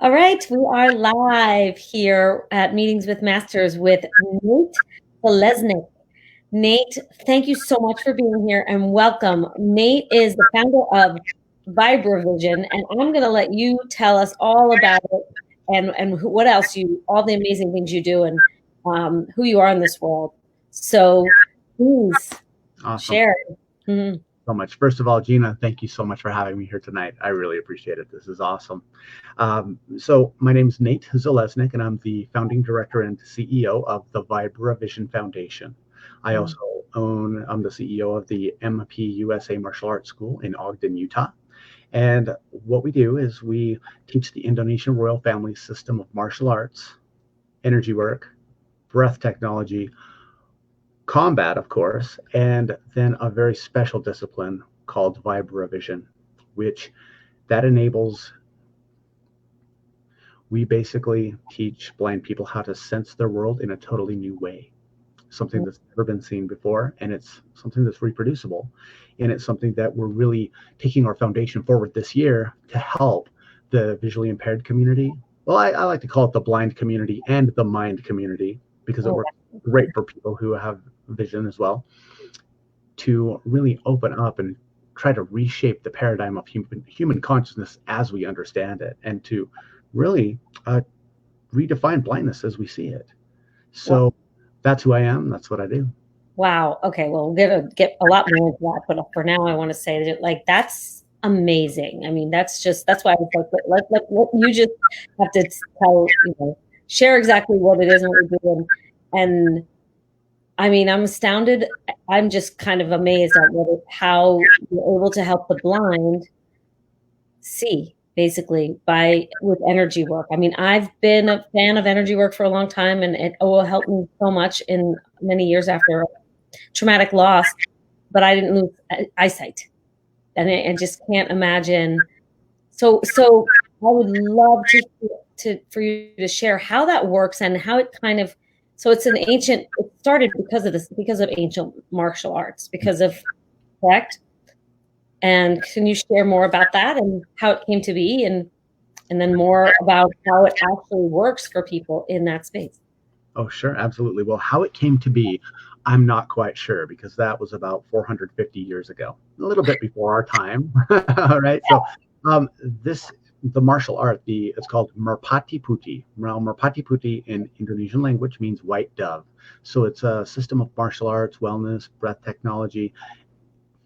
All right, we are live here at Meetings with Masters with Nate Zeleznick. Nate, thank you so much for being here and welcome. Nate is the founder of VibraVision, and I'm going to let you tell us all about it and what else all the amazing things you do and who you are in this world. So please Awesome. share. Mm-hmm. So much. First of all, Gina, thank you so much for having me here tonight. I really appreciate it. This is awesome. So my name is Nate Zeleznick, and I'm the founding director and CEO of the VibraVision Foundation. I also I'm the CEO of the MP USA Martial Arts School in Ogden, Utah. And what we do is we teach the Indonesian royal family system of martial arts, energy work, breath technology, combat, of course, and then a very special discipline called VibraVision, which that enables. We basically teach blind people how to sense their world in a totally new way, something that's never been seen before, and it's something that's reproducible, and it's something that we're really taking our foundation forward this year to help the visually impaired community. Well, I like to call it the blind community and the mind community because it works great for people who have vision as well, to really open up and try to reshape the paradigm of human consciousness as we understand it, and to really redefine blindness as we see it. So that's who I am. That's what I do. Wow. Okay. Well, we're going to get a lot more into that, but for now, I want to say that that's amazing. I mean, that's why I was like, you just have to share exactly what it is and what you're doing. And I mean, I'm astounded. I'm just kind of amazed at how you're able to help the blind see, basically, with energy work. I mean, I've been a fan of energy work for a long time, and it will help me so much in many years after traumatic loss, but I didn't lose eyesight, and I just can't imagine. So I would love for you to share how that works and how it kind of. So it started because of ancient martial arts, correct? And can you share more about that and how it came to be, and then more about how it actually works for people in that space? Oh, sure, absolutely. Well, how it came to be, I'm not quite sure, because that was about 450 years ago, a little bit before our time. All right. So the martial art, it's called Merpati Putih. Now, Merpati Putih in Indonesian language means white dove. So it's a system of martial arts, wellness, breath technology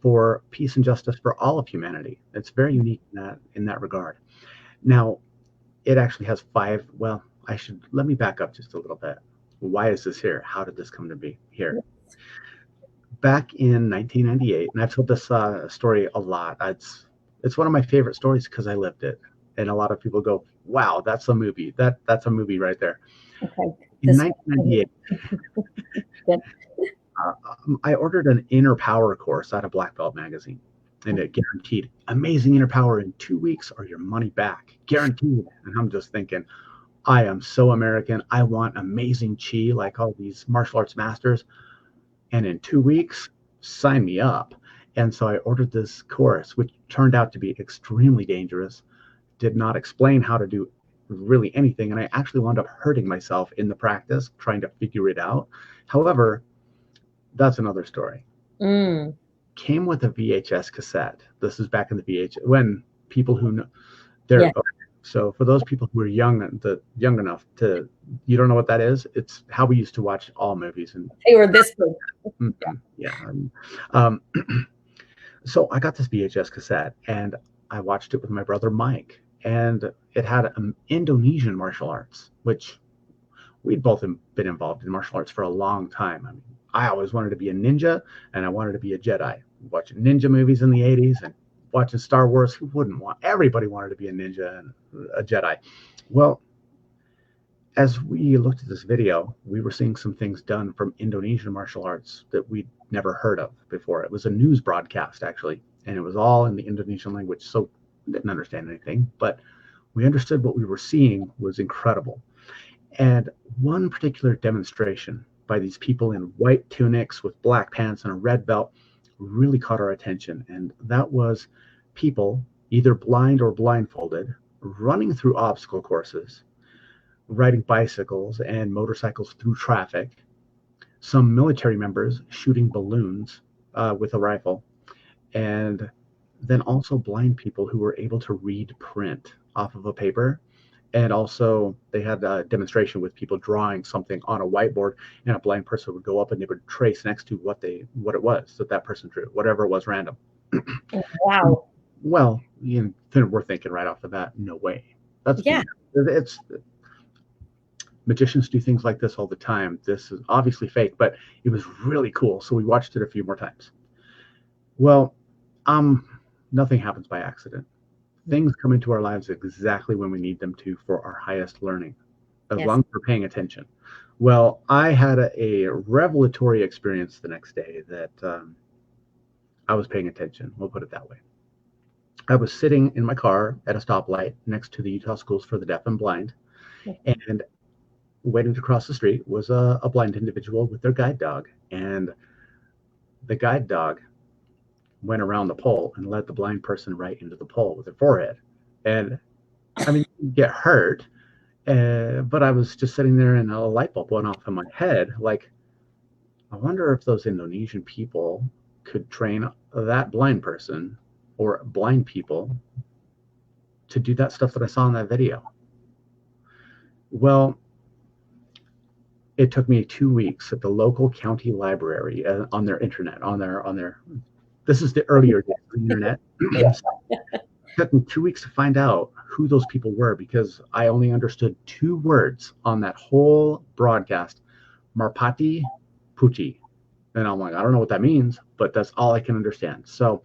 for peace and justice for all of humanity. It's very unique in that regard. Now, it actually has let me back up just a little bit. Why is this here? How did this come to be here? Back in 1998, and I've told this story a lot. It's one of my favorite stories because I lived it, and a lot of people go, "Wow, that's a movie. That's a movie right there." Okay. In 1998, I ordered an inner power course out of Black Belt magazine, and it guaranteed amazing inner power in 2 weeks or your money back, guaranteed. And I'm just thinking, I am so American. I want amazing chi like all these martial arts masters. And in 2 weeks, sign me up. And so I ordered this course, which turned out to be extremely dangerous, did not explain how to do really anything. And I actually wound up hurting myself in the practice, trying to figure it out. However, that's another story. Came with a VHS cassette. This is back in the VHS, when people who know, so for those people who are young enough to, you don't know what that is. It's how we used to watch all movies. And they were this big. So I got this VHS cassette and I watched it with my brother Mike, and it had Indonesian martial arts, which we'd both been involved in martial arts for a long time. I mean, I always wanted to be a ninja, and I wanted to be a Jedi. Watching ninja movies in the 80s and watching Star Wars, who wouldn't want? Everybody wanted to be a ninja and a Jedi. Well, as we looked at this video, we were seeing some things done from Indonesian martial arts that we'd never heard of before. It was a news broadcast, actually, and it was all in the Indonesian language, so we didn't understand anything, but we understood what we were seeing was incredible. And one particular demonstration by these people in white tunics with black pants and a red belt really caught our attention. And that was people, either blind or blindfolded, running through obstacle courses, riding bicycles and motorcycles through traffic, some military members shooting balloons with a rifle, and then also blind people who were able to read print off of a paper. And also, they had a demonstration with people drawing something on a whiteboard, and a blind person would go up and they would trace next to what it was that person drew, whatever it was, random. Wow. Well, then we're thinking right off the bat, no way. That's Yeah. it's magicians do things like this all the time. This is obviously fake, but it was really cool. So we watched it a few more times. Well, nothing happens by accident. Things come into our lives exactly when we need them to for our highest learning, as Yes. long as we're paying attention. Well, I had a revelatory experience the next day that I was paying attention. We'll put it that way. I was sitting in my car at a stoplight next to the Utah Schools for the Deaf and Blind, and waiting to cross the street was a blind individual with their guide dog. And the guide dog went around the pole and led the blind person right into the pole with their forehead. And I mean, you get hurt, but I was just sitting there and a light bulb went off in my head. Like, I wonder if those Indonesian people could train that blind person or blind people to do that stuff that I saw in that video. Well, it took me 2 weeks at the local county library on their internet, on their. This is the earlier days of the internet. It took me 2 weeks to find out who those people were because I only understood 2 words on that whole broadcast, Marpati Puti. And I'm like, I don't know what that means, but that's all I can understand. So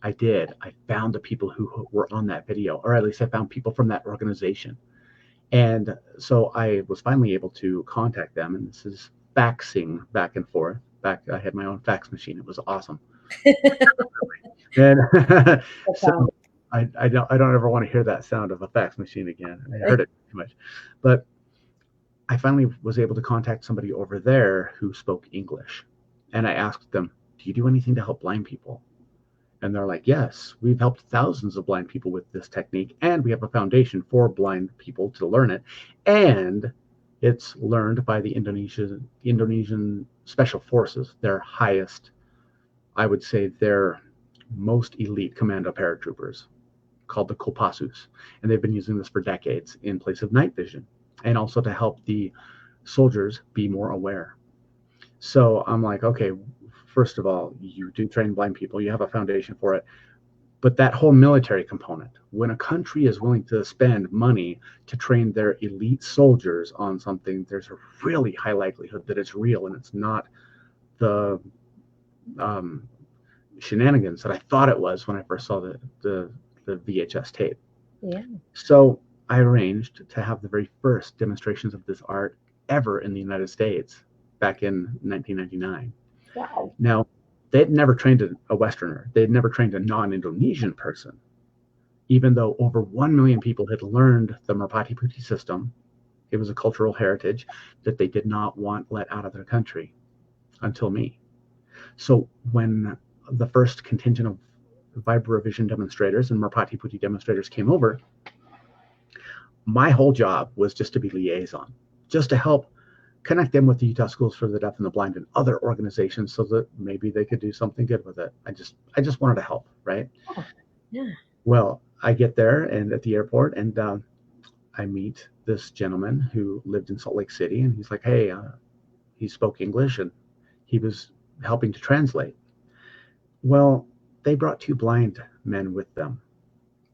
I did. I found the people who were on that video, or at least I found people from that organization. And so I was finally able to contact them, and this is faxing back and forth. I had my own fax machine. It was awesome. And so I don't ever want to hear that sound of a fax machine again. I heard it too much. But I finally was able to contact somebody over there who spoke English. And I asked them, do you do anything to help blind people? And they're like, yes, we've helped thousands of blind people with this technique, and we have a foundation for blind people to learn it. And it's learned by the Indonesian Special Forces, their highest, I would say, their most elite commando paratroopers, called the Kopassus. And they've been using this for decades in place of night vision, and also to help the soldiers be more aware. So I'm like, okay, first of all, you do train blind people, you have a foundation for it. But that whole military component, when a country is willing to spend money to train their elite soldiers on something, there's a really high likelihood that it's real and it's not the shenanigans that I thought it was when I first saw the VHS tape. Yeah. So I arranged to have the very first demonstrations of this art ever in the United States back in 1999. Wow. Now, they'd never trained a Westerner. They'd never trained a non-Indonesian person, even though over 1 million people had learned the Merpati Putih system. It was a cultural heritage that they did not want let out of their country until me. So when the first contingent of Vibrovision demonstrators and Merpati Putih demonstrators came over, my whole job was just to be liaison, just to help connect them with the Utah Schools for the Deaf and the Blind and other organizations so that maybe they could do something good with it. I just wanted to help, right? Oh, yeah. Well, I get there and at the airport, and I meet this gentleman who lived in Salt Lake City, and he's like, hey, he spoke English and he was helping to translate. Well, they brought 2 blind men with them,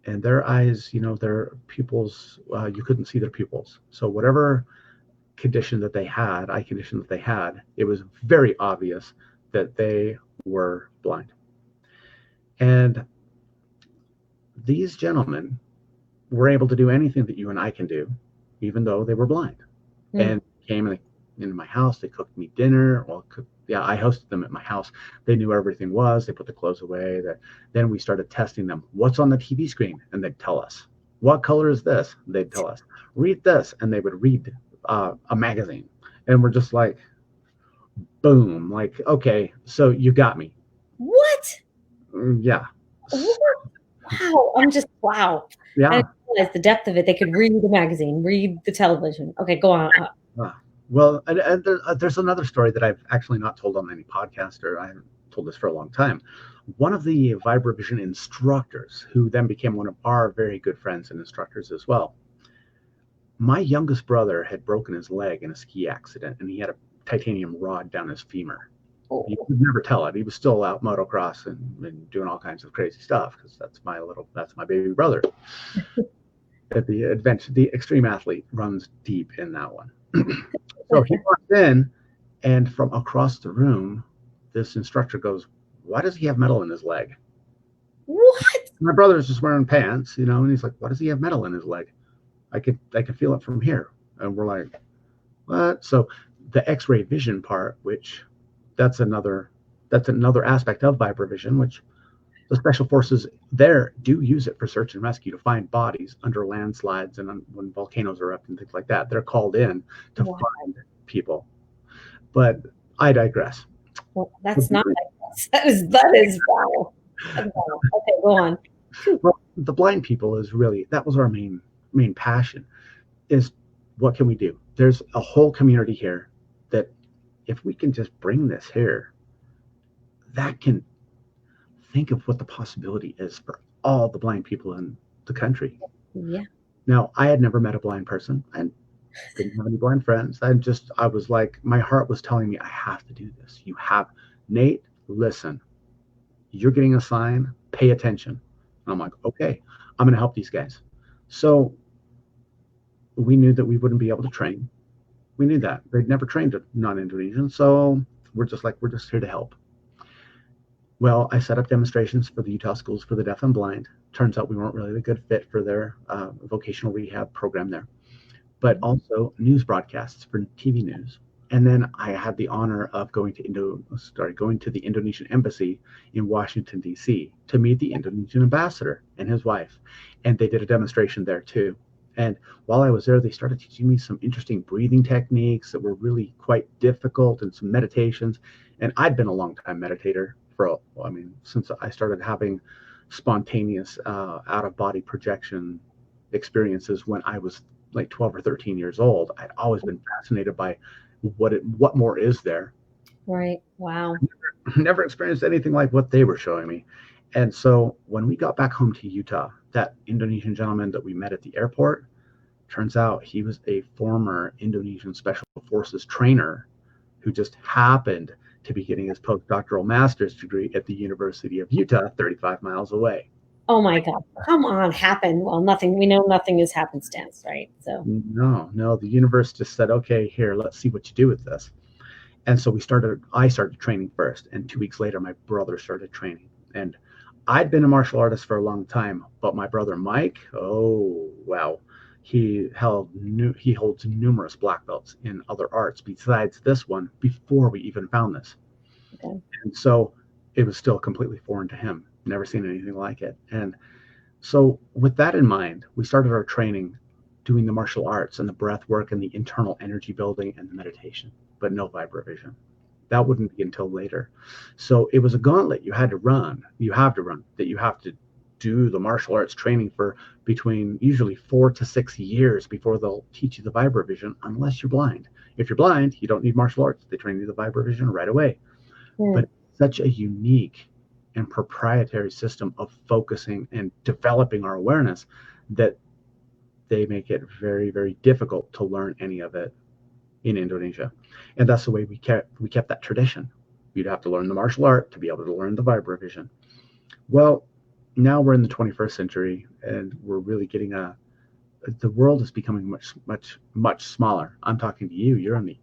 and their eyes, their pupils, you couldn't see their pupils. So whatever eye condition that they had, it was very obvious that they were blind. And these gentlemen were able to do anything that you and I can do, even though they were blind. And came into my house. They cooked me dinner. Well, I hosted them at my house. They knew where everything was. They put the clothes away. Then we started testing them. What's on the TV screen? And they'd tell us. What color is this? They'd tell us. Read this. And they would read a magazine. And we're just like, boom. Like, okay, so you got me. What? Yeah. What? Wow, I'm just wow. I Yeah. didn't realize the depth of it. They could read the magazine, read the television. Okay, go on. Well, and there's another story that I've actually not told on any podcast, or I haven't told this for a long time. One of the Vibravision instructors, who then became one of our very good friends and instructors as well, my youngest brother had broken his leg in a ski accident, and he had a titanium rod down his femur. He Oh, would never tell it. He was still out motocross and doing all kinds of crazy stuff because that's my baby brother. At the adventure, the extreme athlete runs deep in that one. So he walks in, and from across the room, this instructor goes, "Why does he have metal in his leg?" what? My brother's just wearing pants, and he's like, "Why does he have metal in his leg? I could feel it from here." And we're like, "What?" So the X-ray vision part, which that's another aspect of Vibravision, which the special forces there do use it for search and rescue to find bodies under landslides and when volcanoes erupt and things like that. They're called in to Wow. find people. But I digress. Well, that's not that is wow. Wow. Okay, go on. Phew. Well, the blind people is really that was our main passion. Is what can we do? There's a whole community here that if we can just bring this here, that can think of what the possibility is for all the blind people in the country. Yeah. Now, I had never met a blind person. I didn't have any blind friends. I was like, my heart was telling me, I have to do this. Nate, listen, you're getting a sign, pay attention. And I'm like, okay, I'm going to help these guys. So we knew that we wouldn't be able to train. We knew that. They'd never trained a non-Indonesian. So we're just here to help. Well, I set up demonstrations for the Utah Schools for the Deaf and Blind. Turns out we weren't really a good fit for their vocational rehab program there, but also news broadcasts for TV news. And then I had the honor of going to the Indonesian embassy in Washington, D.C. to meet the Indonesian ambassador and his wife. And they did a demonstration there too. And while I was there, they started teaching me some interesting breathing techniques that were really quite difficult and some meditations. And I'd been a long time meditator since I started having spontaneous out of body projection experiences when I was like 12 or 13 years old. I'd always been fascinated by what more is there. Right. Wow. Never experienced anything like what they were showing me. And so when we got back home to Utah, that Indonesian gentleman that we met at the airport, turns out he was a former Indonesian Special Forces trainer who just happened to be getting his postdoctoral master's degree at the University of Utah, 35 miles away. Oh my God. Come on, happen. Well, nothing, we know nothing is happenstance, right? So No, the universe just said, okay, here, let's see what you do with this. And so I started training first. And 2 weeks later, my brother started training. And I'd been a martial artist for a long time, but my brother Mike, oh, wow. He holds numerous black belts in other arts besides this one before we even found this. okay. And so it was still completely foreign to him. Never seen anything like it. And so with that in mind, we started our training doing the martial arts and the breath work and the internal energy building and the meditation, but no Vibravision. That wouldn't be until later. So it was a gauntlet you had to run. You have to do the martial arts training for between usually 4 to 6 years before they'll teach you the Vibravision, unless you're blind. If you're blind, you don't need martial arts. They train you the Vibravision right away. But such a unique and proprietary system of focusing and developing our awareness that they make it very, very difficult to learn any of it in Indonesia. And that's the way we kept that tradition. You'd have to learn the martial art to be able to learn the Vibravision. Well, now we're in the 21st century and we're really getting the world is becoming much, much, much smaller. I'm talking to you. You're on the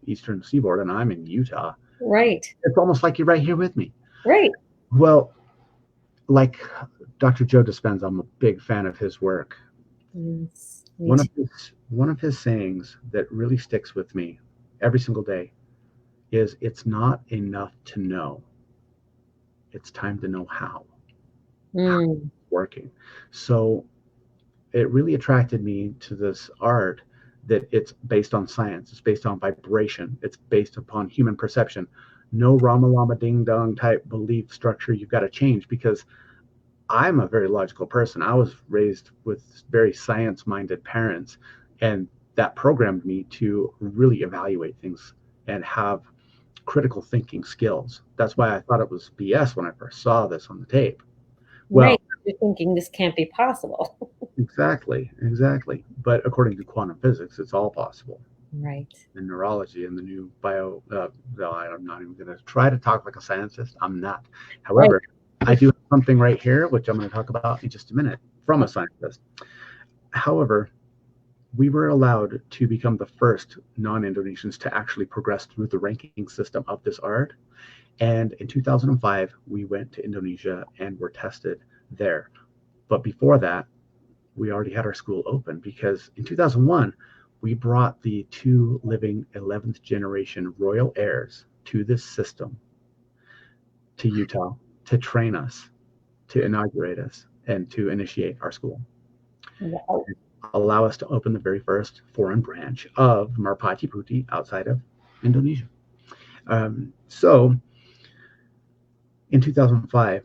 eastern seaboard and I'm in Utah. Right. It's almost like you're right here with me. Right. Well, like Dr. Joe Dispenza, I'm a big fan of his work. Yes, One of his sayings that really sticks with me every single day is, it's not enough to know. It's time to know how it's working. So it really attracted me to this art, that it's based on science, it's based on vibration, it's based upon human perception. No Rama Lama Ding Dong type belief structure you've got to change, because I'm a very logical person. I was raised with very science-minded parents, and that programmed me to really evaluate things and have critical thinking skills. That's why I thought it was BS when I first saw this on the tape. Right. Well, You're thinking this can't be possible. exactly, exactly. But according to quantum physics, it's all possible. Right. In neurology and the new bio, no, I'm not even going to try to talk like a scientist. I'm not. Right. However, I do have something right here, which I'm going to talk about in just a minute from a scientist. However, we were allowed to become the first non-Indonesians to actually progress through the ranking system of this art. And in 2005, we went to Indonesia and were tested there. But before that, we already had our school open because in 2001, we brought the two living 11th generation royal heirs to this system, to Utah, to train us, to inaugurate us, and to initiate our school. Wow. Allow us to open the very first foreign branch of Merpati Putih outside of Indonesia. So in 2005,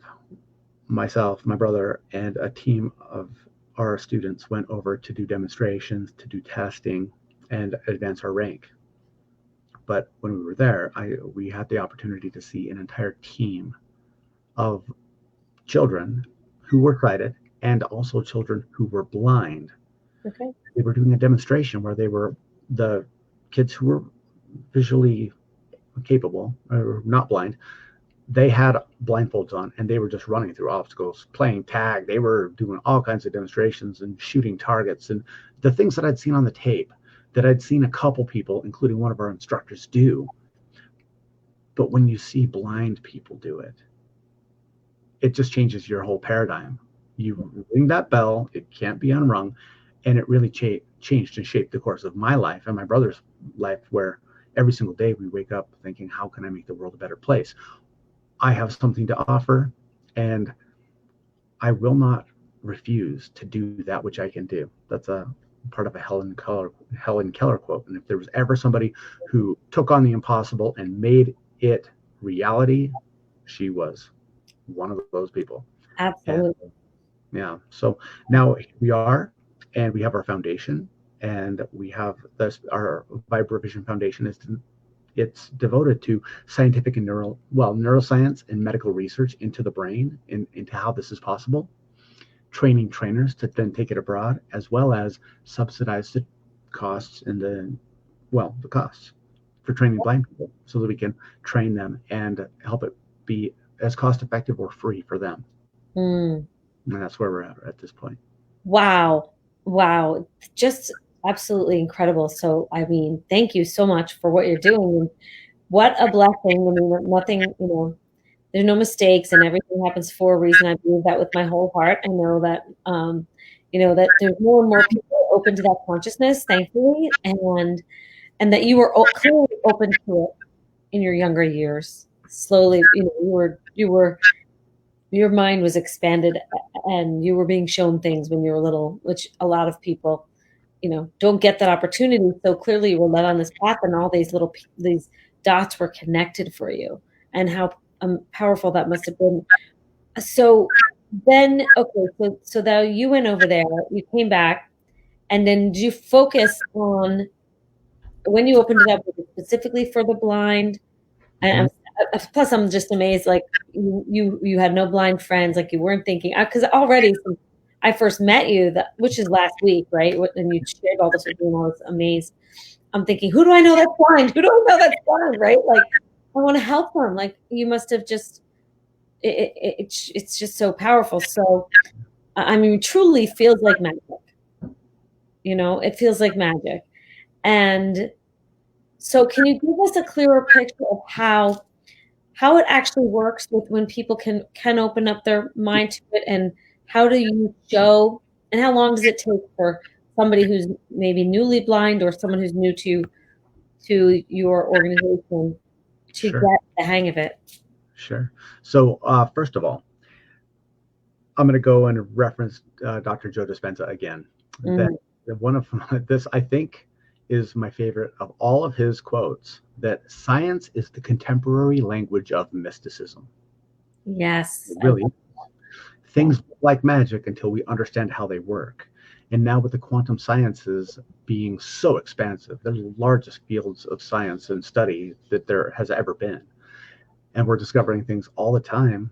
myself, my brother, and a team of our students went over to do demonstrations, to do testing, and advance our rank. But when we were there, we had the opportunity to see an entire team of children who were sighted and also children who were blind. Okay. They were doing a demonstration where they were the kids who were visually capable or not blind. They had blindfolds on and they were just running through obstacles, playing tag. They were doing all kinds of demonstrations and shooting targets and the things that I'd seen on the tape, that I'd seen a couple people, including one of our instructors, do. But when you see blind people do it, it just changes your whole paradigm. You ring that bell, it can't be unrung. And it really changed and shaped the course of my life and my brother's life, where every single day we wake up thinking, how can I make the world a better place? I have something to offer, and I will not refuse to do that which I can do. That's a part of a Helen Keller quote. And if there was ever somebody who took on the impossible and made it reality, she was one of those people. And Absolutely. yeah, so now we are, and we have our foundation, and we have this. Our Vibrovision Foundation it's devoted to scientific and neuroscience and medical research into the brain and into how this is possible, training trainers to then take it abroad, as well as subsidize the costs and the costs for training blind people so that we can train them and help it be as cost effective or free for them. Mm. And that's where we're at this point. Wow. Wow. Just absolutely incredible. So, I mean, thank you so much for what you're doing. And what a blessing. I mean, nothing, there's no mistakes and everything happens for a reason. I believe that with my whole heart. I know that, that there's more and more people open to that consciousness, thankfully, and that you were clearly open to it in your younger years. Slowly, your mind was expanded and you were being shown things when you were little, which a lot of people, don't get that opportunity. So clearly you were led on this path and all these dots were connected for you, and how powerful that must have been. So then, okay, so now you went over there, you came back, and then did you focus on when you opened it up, was it specifically for the blind? And plus, I'm just amazed. Like you had no blind friends. Like you weren't thinking, because already since I first met you, which is last week, right? And you shared all this with me, and I was amazed. I'm thinking, who do I know that's blind? Who do I know that's blind? Right? Like I want to help them. Like you must have just. It's just so powerful. So I mean, truly feels like magic. It feels like magic. And so, can you give us a clearer picture of how it actually works with when people can open up their mind to it, and how do you show, and how long does it take for somebody who's maybe newly blind or someone who's new to your organization to Sure, get the hang of it? sure. So first of all, I'm going to go and reference Dr. Joe Dispenza again. That Mm, one of this, I think, is my favorite of all of his quotes. That science is the contemporary language of mysticism. yes, I Really, love Yeah. things look like magic until we understand how they work. And now with the quantum sciences being so expansive, they're the largest fields of science and study that there has ever been. And we're discovering things all the time.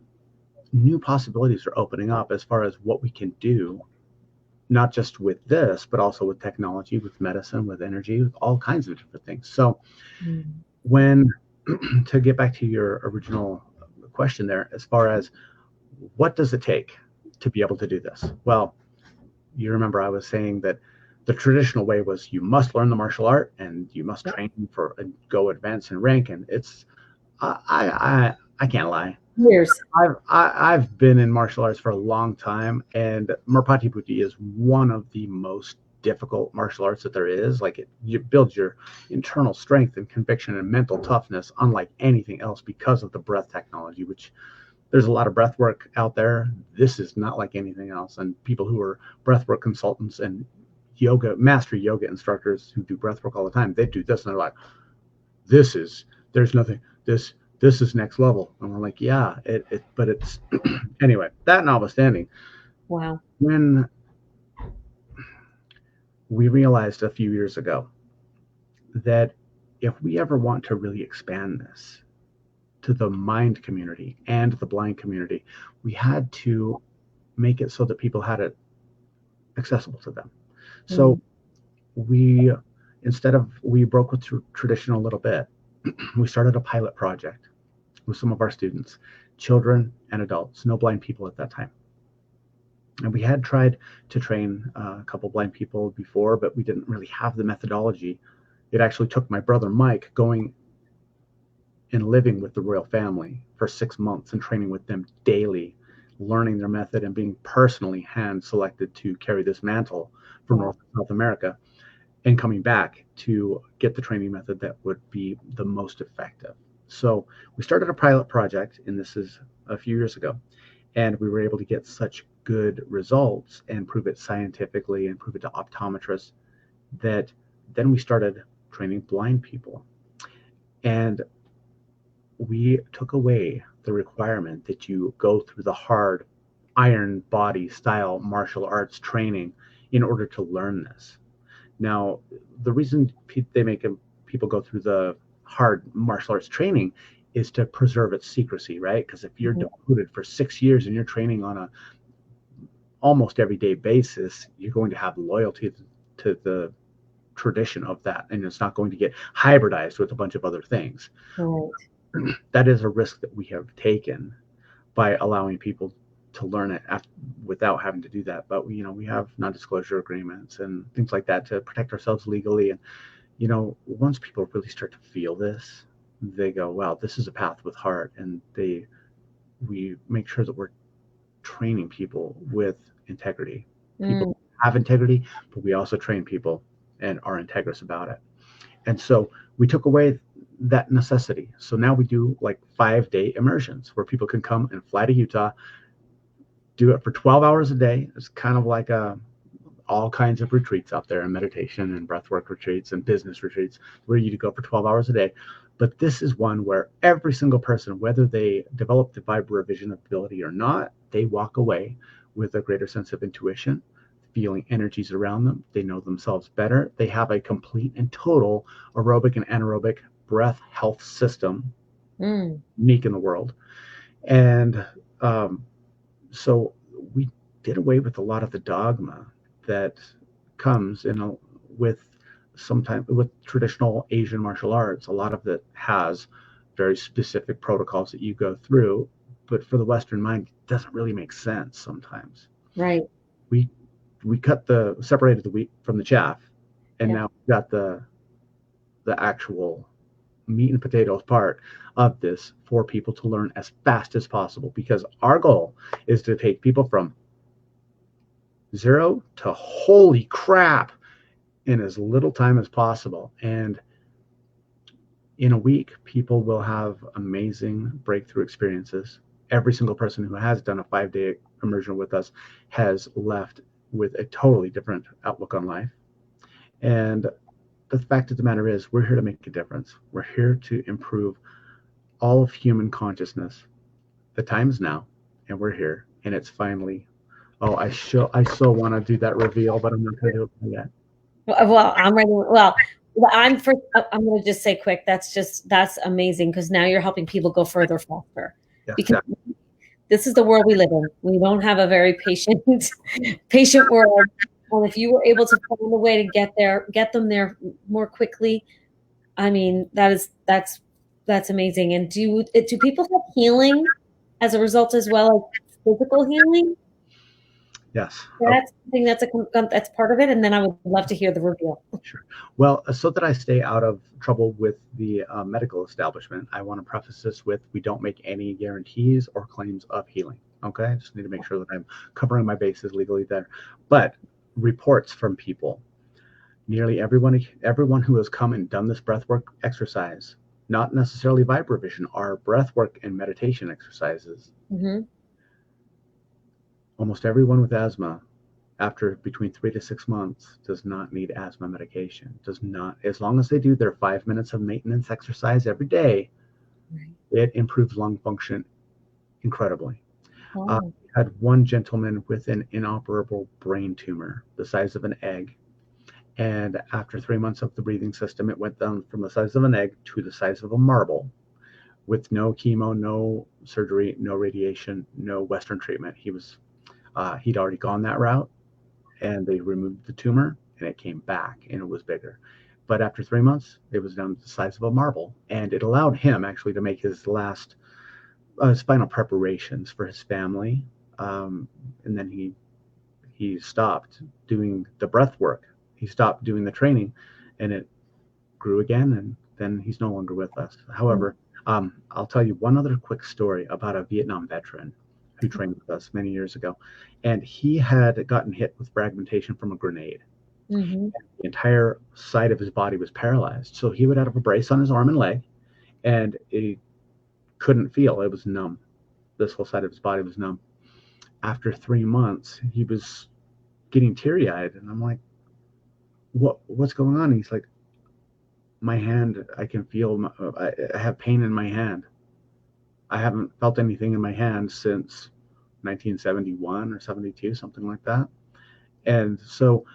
New possibilities are opening up as far as what we can do, not just with this, but also with technology, with medicine, with energy, with all kinds of different things. So Mm. when to get back to your original question there, as far as what does it take to be able to do this? Well, you remember I was saying that the traditional way was you must learn the martial art and you must Yeah. train for and go advance in rank. And it's I can't lie. Years. I've been in martial arts for a long time, and Merpati Bhuti is one of the most difficult martial arts that there is. Like you build your internal strength and conviction and mental toughness unlike anything else because of the breath technology, which there's a lot of breath work out there. This is not like anything else. And people who are breath work consultants and mastery yoga instructors who do breath work all the time, they do this and they're like, this is there's nothing this is next level. And we're like, yeah, but it's anyway, that notwithstanding, Wow. when we realized a few years ago that if we ever want to really expand this to the mind community and the blind community, we had to make it so that people had it accessible to them. Mm. So we instead of we broke with tradition a little bit, we started a pilot project with some of our students, children and adults, no blind people at that time. And we had tried to train a couple blind people before, but we didn't really have the methodology. It actually took my brother Mike going and living with the royal family for 6 months and training with them daily, learning their method and being personally hand selected to carry this mantle for Wow. North and South America, and coming back to get the training method that would be the most effective. So we started a pilot project, and this is a few years ago, and we were able to get such good results and prove it scientifically and prove it to optometrists that then we started training blind people. And we took away the requirement that you go through the hard iron body style martial arts training in order to learn this. Now, the reason they make people go through the hard martial arts training is to preserve its secrecy, right? Because if you're Mhm. devoted for 6 years and you're training on a almost everyday basis, you're going to have loyalty to the tradition of that, and it's not going to get hybridized with a bunch of other things. Right. That is a risk that we have taken by allowing people to learn it without having to do that. But we have non-disclosure agreements and things like that to protect ourselves legally. And once people really start to feel this, they go, wow, this is a path with heart. And we make sure that we're training people with integrity. People Mm. have integrity, but we also train people and are integrous about it. And so we took away that necessity. So now we do like 5-day immersions where people can come and fly to Utah, do it for 12 hours a day. It's kind of like all kinds of retreats out there, and meditation and breathwork retreats and business retreats where you go for 12 hours a day. But this is one where every single person, whether they develop the vibrovision ability or not, they walk away with a greater sense of intuition, feeling energies around them. They know themselves better. They have a complete and total aerobic and anaerobic breath health system, Mm. unique in the world. And um, so we did away with a lot of the dogma that comes with sometimes with traditional Asian martial arts. A lot of it has very specific protocols that you go through, but for the Western mind, it doesn't really make sense sometimes. Right. We we separated the wheat from the chaff, and Yeah. now we've got the actual meat and potatoes part of this for people to learn as fast as possible, because our goal is to take people from zero to holy crap in as little time as possible. And in a week, people will have amazing breakthrough experiences. Every single person who has done a 5-day immersion with us has left with a totally different outlook on life. And the fact of the matter is, we're here to make a difference. We're here to improve all of human consciousness. The time is now, and we're here. and it's finally. Oh, I so want to do that reveal, but I'm not going to do it yet. Well, I'm ready. Well, I'm for. I'm going to just say quick. That's amazing because now you're helping people go further faster. Yes, Because exactly. this is the world we live in. We don't have a very patient world. And if you were able to find a way to get them there more quickly, I mean, that's amazing. And do people have healing as a result as well as physical healing? Yes. Okay. That's something that's part of it. And then I would love to hear the reveal. Sure. Well, so that I stay out of trouble with the medical establishment, I want to preface this with we don't make any guarantees or claims of healing. Okay. I just need to make sure that I'm covering my bases legally there. But reports from people, nearly everyone who has come and done this breathwork exercise, not necessarily vibrovision, are breathwork and meditation exercises. Mm-hmm. Almost everyone with asthma after between 3 to 6 months does not need asthma medication. Does not, as long as they do their 5 minutes of maintenance exercise every day, Right. it improves lung function incredibly. Wow. Had one gentleman with an inoperable brain tumor the size of an egg. And after 3 months of the breathing system, it went down from the size of an egg to the size of a marble with no chemo, no surgery, no radiation, no Western treatment. He'd already gone that route, and they removed the tumor and it came back and it was bigger. But after 3 months, it was down to the size of a marble, and it allowed him actually to make his last final preparations for his family. And then he stopped doing the breath work. He stopped doing the training, and it grew again. And then he's no longer with us. However, I'll tell you one other quick story about a Vietnam veteran who trained with us many years ago, and he had gotten hit with fragmentation from a grenade. Mm-hmm. The entire side of his body was paralyzed, so he would have a brace on his arm and leg, and he couldn't feel. It was numb. This whole side of his body was numb. After 3 months, he was getting teary-eyed, and I'm like, what's going on? And he's like, my hand, I can feel, I have pain in my hand. I haven't felt anything in my hand since 1971 or 72, something like that. And so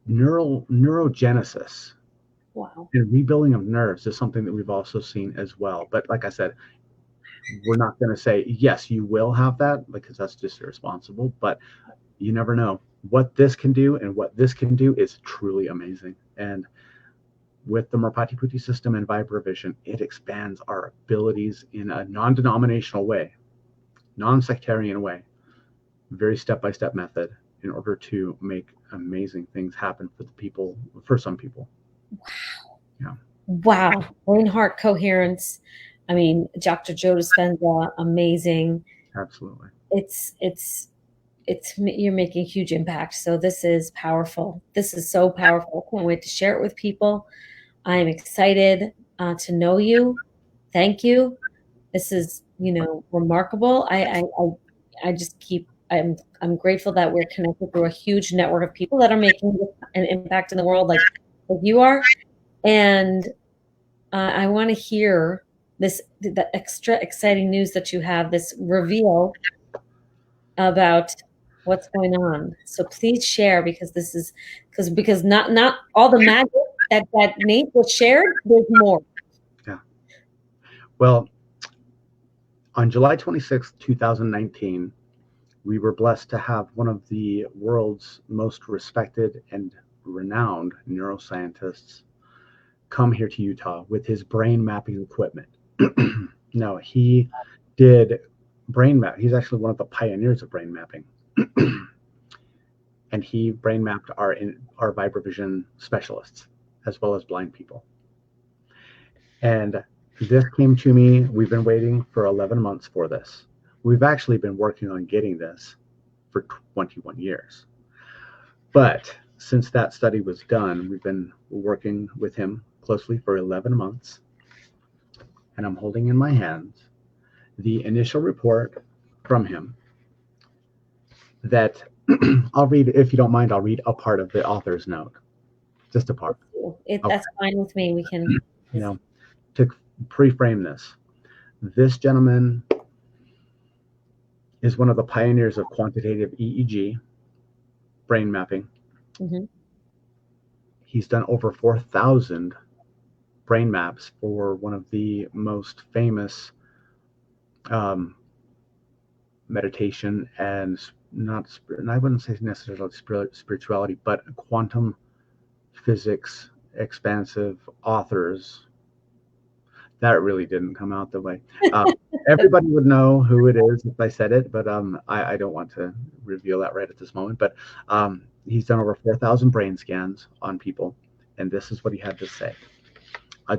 neurogenesis Wow. and rebuilding of nerves is something that we've also seen as well. But like I said, we're not going to say, yes, you will have that, because that's just irresponsible. But you never know. What this can do and what this can do is truly amazing. And with the Merpati Putti system and Vibrovision, it expands our abilities in a non-denominational way, non-sectarian way, very step-by-step method in order to make amazing things happen for the people, for some people. Wow. Yeah. Wow. Brain heart coherence. I mean, Dr. Joe Dispenza, amazing. Absolutely. It's you're making a huge impact. So this is powerful. This is so powerful. I can't wait to share it with people. I'm excited to know you. Thank you. This is, remarkable. I just I'm grateful that we're connected through a huge network of people that are making an impact in the world like you are. And I want to hear the extra exciting news that you have, this reveal about what's going on. So please share, because this is because not all the magic that Nate was shared. There's more. Yeah. Well, on July 26th, 2019, we were blessed to have one of the world's most respected and renowned neuroscientists come here to Utah with his brain mapping equipment. No, he did brain map. He's actually one of the pioneers of brain mapping. And he brain mapped our Vibrovision specialists as well as blind people. And this came to me. We've been waiting for 11 months for this. We've actually been working on getting this for 21 years. But since that study was done, we've been working with him closely for 11 months. And I'm holding in my hands the initial report from him that I'll read, if you don't mind, I'll read a part of the author's note. Just a part. That's fine with me. We can. To pre-frame this gentleman is one of the pioneers of quantitative EEG, brain mapping. Mhm. He's done over 4,000 brain maps for one of the most famous um, meditation and and I wouldn't say necessarily spirituality, but quantum physics expansive authors. That really didn't come out the way. Everybody would know who it is if I said it, but I don't want to reveal that right at this moment. But he's done over 4,000 brain scans on people, and this is what he had to say.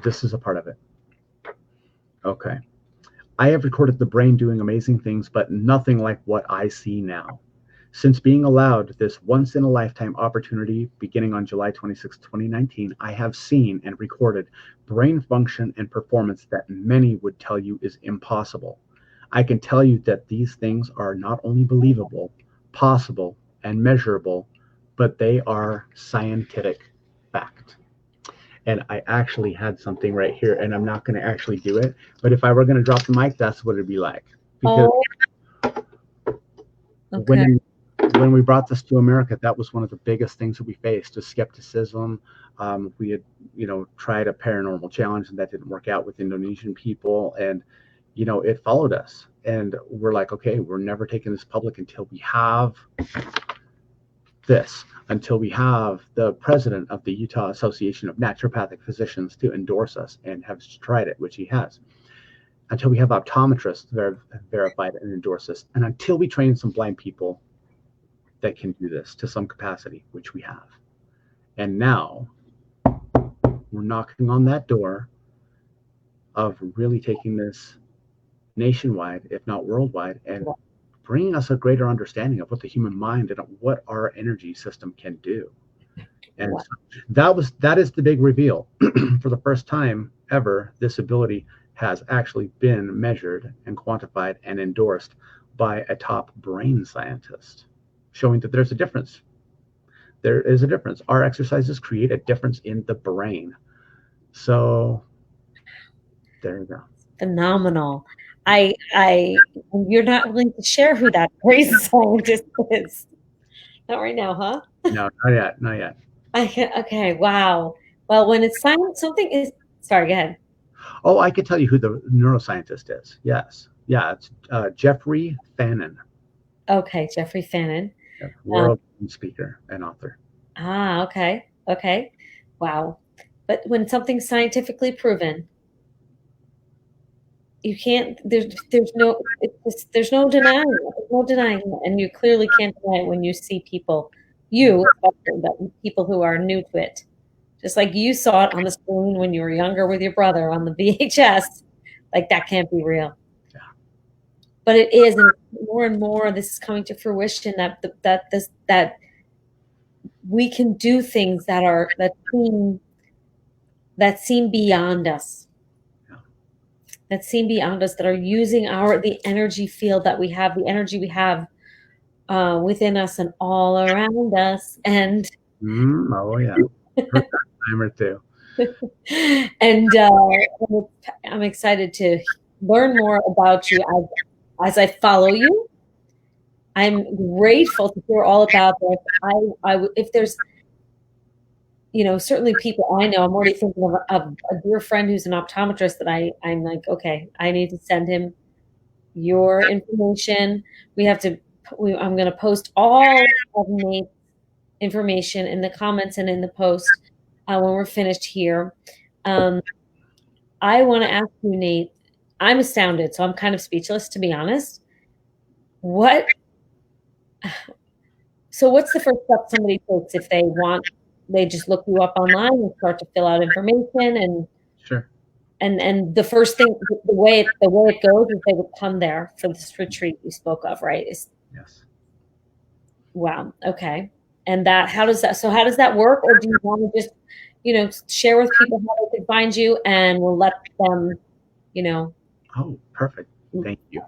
This is a part of it. Okay. I have recorded the brain doing amazing things, but nothing like what I see now. Since being allowed this once in a lifetime opportunity beginning on July 26, 2019, I have seen and recorded brain function and performance that many would tell you is impossible. I can tell you that these things are not only believable, possible, and measurable, but they are scientific fact. And I actually had something right here, and I'm not going to actually do it. But if I were going to drop the mic, that's what it'd be like. Because Oh, okay. when we brought this to America, that was one of the biggest things that we faced: is skepticism. We had, tried a paranormal challenge, and that didn't work out with Indonesian people, and it followed us. And we're like, okay, we're never taking this public until we have this, until we have the president of the Utah Association of Naturopathic Physicians to endorse us and have tried it, which he has, until we have optometrists verified and endorse us, and until we train some blind people that can do this to some capacity, which we have. And now we're knocking on that door of really taking this nationwide, if not worldwide, and bringing us a greater understanding of what the human mind and what our energy system can do. And Wow. so that is the big reveal. For the first time ever, this ability has actually been measured and quantified and endorsed by a top brain scientist, showing that there's a difference. There is a difference. Our exercises create a difference in the brain. So there you go. Phenomenal. You're not willing to share who that brain scientist is. Not right now, huh? No, not yet. Not yet. Okay, wow. Well, when it's science, something is, sorry, go ahead. Oh, I could tell you who the neuroscientist is. Yes. Yeah, it's Jeffrey Fannin. Okay, Jeffrey Fannin. World speaker and author. Okay. Okay. Wow. But when something's scientifically proven, you can't, there's no, there's no denying it. There's no denying it. And you clearly can't deny it when you see people, especially, but people who are new to it. Just like you saw it on the screen when you were younger with your brother on the VHS, like that can't be real. Yeah. But it is, and more and more this is coming to fruition that we can do things that seem beyond us. Yeah. That seem beyond us, that are using the energy field that we have, the energy we have within us and all around us. And oh yeah, heard that time or two. And I'm excited to learn more about you as I follow you. I'm grateful to hear all about this. If there's, certainly people I know, I'm already thinking of a dear friend who's an optometrist that I'm like, okay, I need to send him your information. I'm going to post all of Nate's information in the comments and in the post when we're finished here. I want to ask you, Nate, I'm astounded, so I'm kind of speechless, to be honest. What's the first step somebody takes if they just look you up online and start to fill out information Sure. And the first thing, the way it goes is they would come there for this retreat you spoke of, right? Yes. Wow. Okay. And how does that work? Or do you want to just, share with people how they can find you and we'll let them, Oh, perfect. Thank you.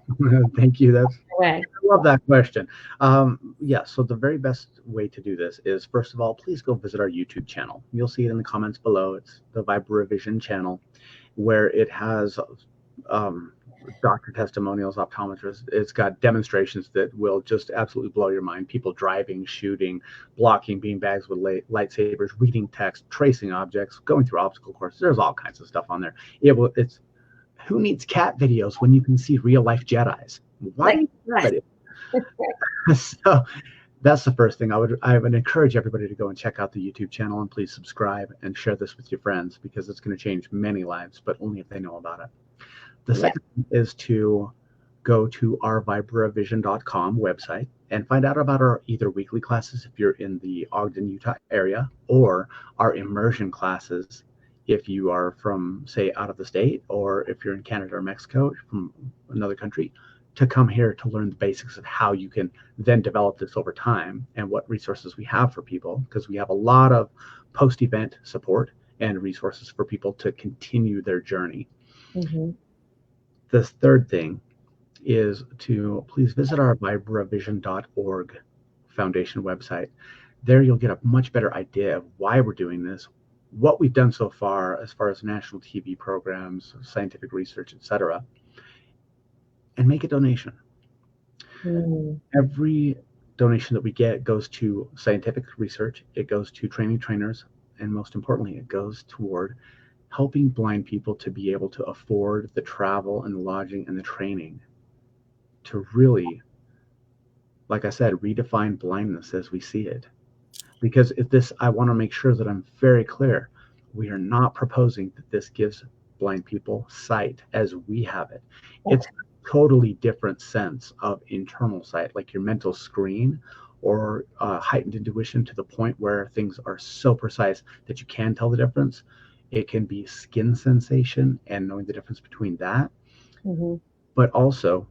Thank you. I love that question. Yeah, so the very best way to do this is, first of all, please go visit our YouTube channel. You'll see it in the comments below. It's the Vibra Vision channel, where it has doctor testimonials, optometrists. It's got demonstrations that will just absolutely blow your mind. People driving, shooting, blocking beanbags with lightsabers, reading text, tracing objects, going through obstacle courses. There's all kinds of stuff on there. It's who needs cat videos when you can see real life Jedi's? Why do Like, you have it? So that's the first thing. I would encourage everybody to go and check out the YouTube channel, and please subscribe and share this with your friends, because it's going to change many lives, but only if they know about it. The yeah. second is to go to our vibravision.com website and find out about our either weekly classes if you're in the Ogden, Utah area, or our immersion classes if you are from, say, out of the state, or if you're in Canada or Mexico, from another country, to come here to learn the basics of how you can then develop this over time, and what resources we have for people, because we have a lot of post-event support and resources for people to continue their journey. Mm-hmm. The third thing is to please visit our vibravision.org foundation website. There you'll get a much better idea of why we're doing this, what we've done so far as national TV programs, scientific research, etc., and make a donation. Mm. Every donation that we get goes to scientific research, it goes to training trainers, and most importantly, it goes toward helping blind people to be able to afford the travel and the lodging and the training to really, like I said, redefine blindness as we see it. Because if this, I want to make sure that I'm very clear. We are not proposing that this gives blind people sight as we have it. It's a totally different sense of internal sight, like your mental screen, or heightened intuition to the point where things are so precise that you can tell the difference. It can be skin sensation and knowing the difference between that. Mm-hmm. But also,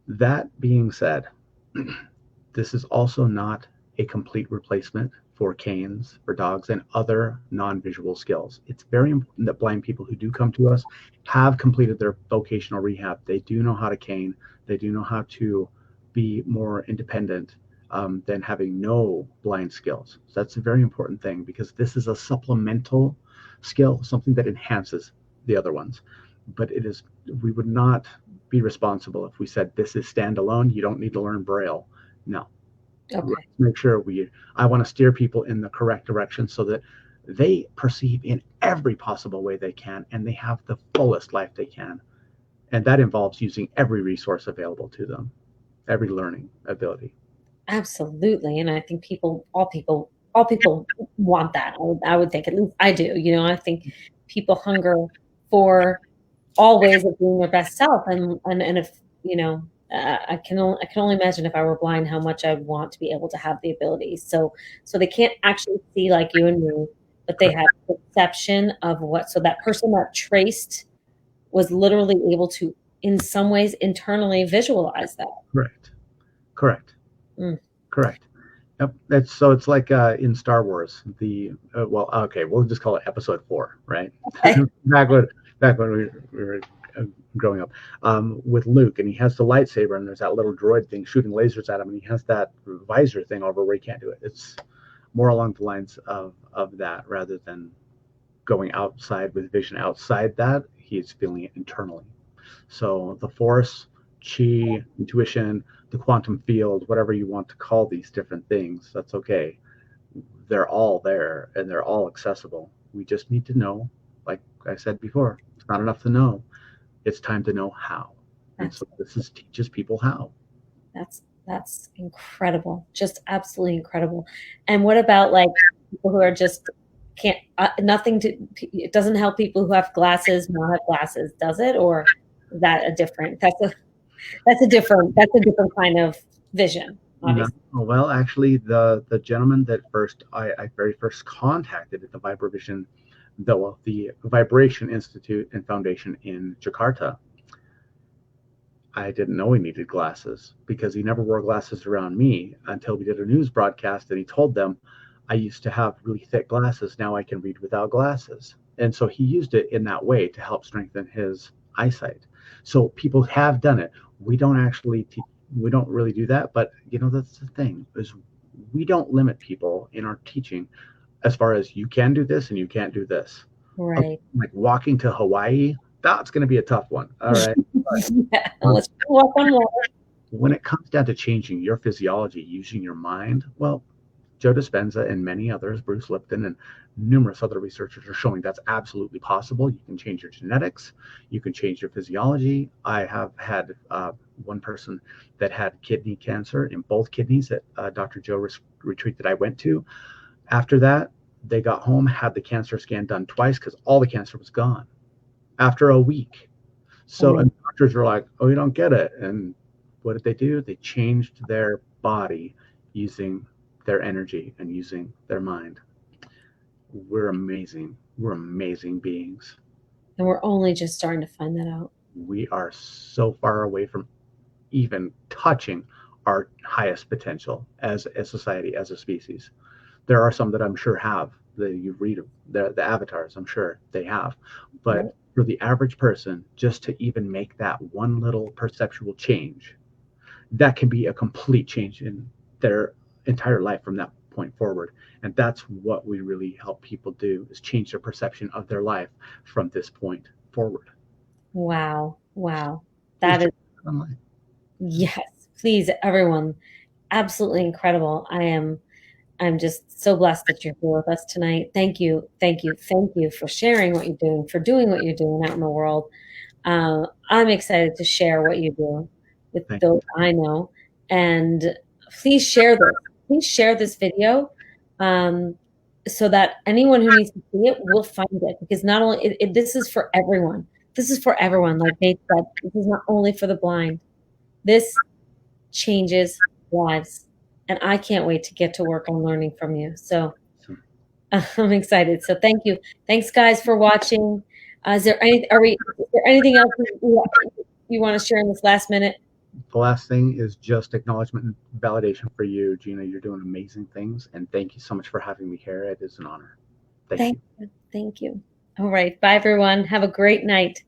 that being said, this is also not a complete replacement for canes, for dogs, and other non-visual skills. It's very important that blind people who do come to us have completed their vocational rehab. They do know how to cane. They do know how to be more independent than having no blind skills. So that's a very important thing, because this is a supplemental skill, something that enhances the other ones. But it is, we would not be responsible if we said this is standalone. You don't need to learn Braille. No. Okay. Let's make sure I want to steer people in the correct direction so that they perceive in every possible way they can, and they have the fullest life they can. And that involves using every resource available to them, every learning ability. Absolutely. And I think all people want that. I would think, at least I do. I think people hunger for all ways of being their best self. And if, I can only imagine if I were blind, how much I'd want to be able to have the ability. So they can't actually see like you and me, but they have perception of what, so that person that traced was literally able to, in some ways, internally visualize that. Correct. Mm. Correct. Yep. It's like in Star Wars, we'll just call it Episode 4, right? Okay. back when we were growing up, with Luke, and he has the lightsaber, and there's that little droid thing shooting lasers at him, and he has that visor thing over where he can't do it. It's more along the lines of that, rather than going outside with vision outside that. He's feeling it internally. So the Force, chi, intuition, the quantum field, whatever you want to call these different things, that's okay. They're all there, and they're all accessible. We just need to know, like I said before, it's not enough to know. It's time to know how. And so this teaches people how. That's incredible. Just absolutely incredible. And what about like people who are just can't, it doesn't help people who have glasses not have glasses, does it? Or is that that's a different kind of vision, obviously. No, well, actually, the gentleman that I very first contacted at the Vibration, the Vibration Institute and Foundation in Jakarta, I didn't know he needed glasses, because he never wore glasses around me until we did a news broadcast, and he told them, I used to have really thick glasses. Now I can read without glasses. And so he used it in that way to help strengthen his eyesight. So people have done it. We don't really do that, but that's the thing, is we don't limit people in our teaching as far as you can do this and you can't do this. Right. Like walking to Hawaii, that's going to be a tough one. All right. Yeah, Um, let's walk on water. when it comes down to changing your physiology using your mind, well, Joe Dispenza and many others, Bruce Lipton and numerous other researchers are showing that's absolutely possible. You can change your genetics, you can change your physiology. I have had one person that had kidney cancer in both kidneys at Dr. Joe retreat that I went to. After that, they got home, had the cancer scan done twice because all the cancer was gone after a week. So, and doctors were like, "Oh, you don't get it." And what did they do? They changed their body using their energy and using their mind. We're amazing. We're amazing beings. And we're only just starting to find that out. We are so far away from even touching our highest potential as a society, as a species. There are some that I'm sure have. You read of the avatars, I'm sure they have. But Right? for the average person, just to even make that one little perceptual change, that can be a complete change in their entire life from that point forward. And that's what we really help people do, is change their perception of their life from this point forward. Wow. Wow. Please That is, check it out online. yes, please, everyone. Absolutely incredible. I'm just so blessed that you're here with us tonight. Thank you. Thank you. Thank you for sharing what you're doing, for doing what you're doing out in the world. I'm excited to share what you do with Thank those you. I know. And please share this. Please share this video, um, so that anyone who needs to see it will find it. Because not only this is for everyone. This is for everyone. Like Nate said, this is not only for the blind. This changes lives, and I can't wait to get to work on learning from you. So So I'm excited. So thank you. Thanks, guys, for watching. Is there anything else you want to share in this last minute? the last thing is just acknowledgement and validation for you, Gina. You're doing amazing things, and thank you so much for having me here. It is an honor. Thank Thank you. you. Thank you. All right. Bye, everyone. Have a great night.